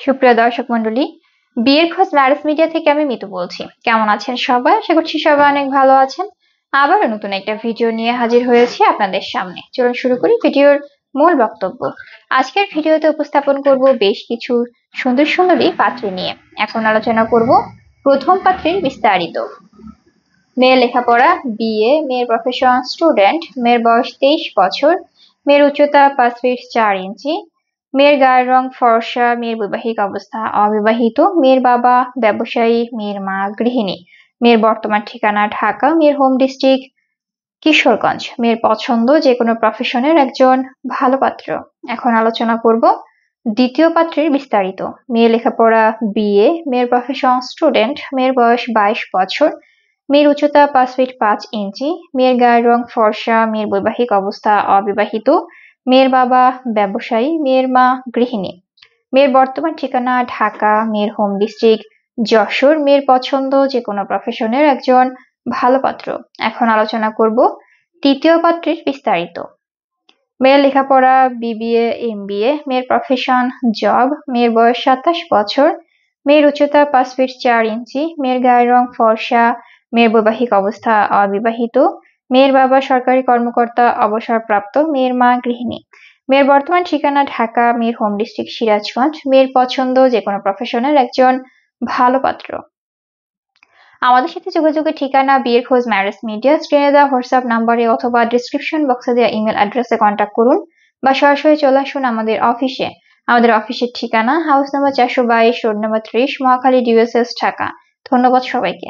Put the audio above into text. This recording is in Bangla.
সুপ্রিয় দর্শক মন্ডলী, বিয়ের খোঁজ ম্যারেজ মিডিয়া থেকে আমি মিতু বলছি। কেমন আছেন সবাই? আশা করছি সবাই অনেক ভালো আছেন। আবারও নতুন একটা ভিডিও নিয়ে হাজির হয়েছি আপনাদের সামনে। চলুন শুরু করি ভিডিওর মূল বক্তব্য। আজকের ভিডিওতে উপস্থাপন করব বেশ কিছু সুন্দর সুন্দরী পাত্রী নিয়ে। এখন আলোচনা করব প্রথম পাত্রীর বিস্তারিত। মেয়ের লেখাপড়া বিএ, মেয়ের প্রফেশন স্টুডেন্ট, মেয়ের বয়স 23 বছর, মেয়ের উচ্চতা 5 ফিট 4 ইঞ্চি, মেয়ের গায়ের রং ফর্সা, মেয়ের বৈবাহিক অবস্থা অবিবাহিত, মেয়ের বাবা ব্যবসায়ী, মেয়ের মা গৃহিণী, মেয়ের বর্তমান ঠিকানা ঢাকা, মেয়ের হোম ডিস্ট্রিক্ট কিশোরগঞ্জ, মেয়ের পছন্দ যে কোনো প্রফেশনের একজন ভালো পাত্র। এখন আলোচনা করব দ্বিতীয় পাত্রের বিস্তারিত। মেয়ের লেখাপড়া বিএ, মেয়ের প্রফেশন স্টুডেন্ট, মেয়ের বয়স 22 বছর, মেয়ের উচ্চতা 5 ফিট 5 ইঞ্চি, মেয়ের গায়ের রং ফর্সা, মেয়ের বৈবাহিক অবস্থা অবিবাহিত, মেয়ের বাবা ব্যবসায়ী, মেয়ের মা গৃহিণী, মেয়ের বর্তমান ঠিকানা ঢাকা, মেয়ের হোম ডিস্ট্রিক্ট যশোর, মেয়ের পছন্দ যে কোনো প্রফেশনের একজন ভালো পাত্র। এখন আলোচনা করব তৃতীয় পাত্রের বিস্তারিত। মেয়ের লেখাপড়া বিবিএ এমবিএ, মেয়ের প্রফেশন জব, মেয়ের বয়স 27 বছর, মেয়ের উচ্চতা 5 ফিট 4 ইঞ্চি, মেয়ের গায়ের রং ফর্সা, মেয়ের বৈবাহিক অবস্থা অবিবাহিত, মেয়ের বাবা সরকারি কর্মকর্তা অবসরপ্রাপ্ত, মেয়ের মা গৃহিণী, মেয়ের বর্তমান ঠিকানা ঢাকা, মেয়ের হোম ডিস্ট্রিক্ট সিরাজগঞ্জ, মেয়ের পছন্দ যে কোনো প্রফেশনের একজন ভালো পাত্র। আমাদের সাথে যোগাযোগের ঠিকানা বিয়ের খোঁজ ম্যারেজ মিডিয়া, স্ক্রিনে দেওয়া হোয়াটসঅ্যাপ নাম্বারে অথবা ডিসক্রিপশন বক্সে দেওয়া ইমেল অ্যাড্রেসে কন্ট্যাক্ট করুন বা সরাসরি চলে আসুন আমাদের অফিসে। আমাদের অফিসের ঠিকানা house number 422, road number 30, Mohakhali, ডিওএসএস, Dhaka. ধন্যবাদ সবাইকে।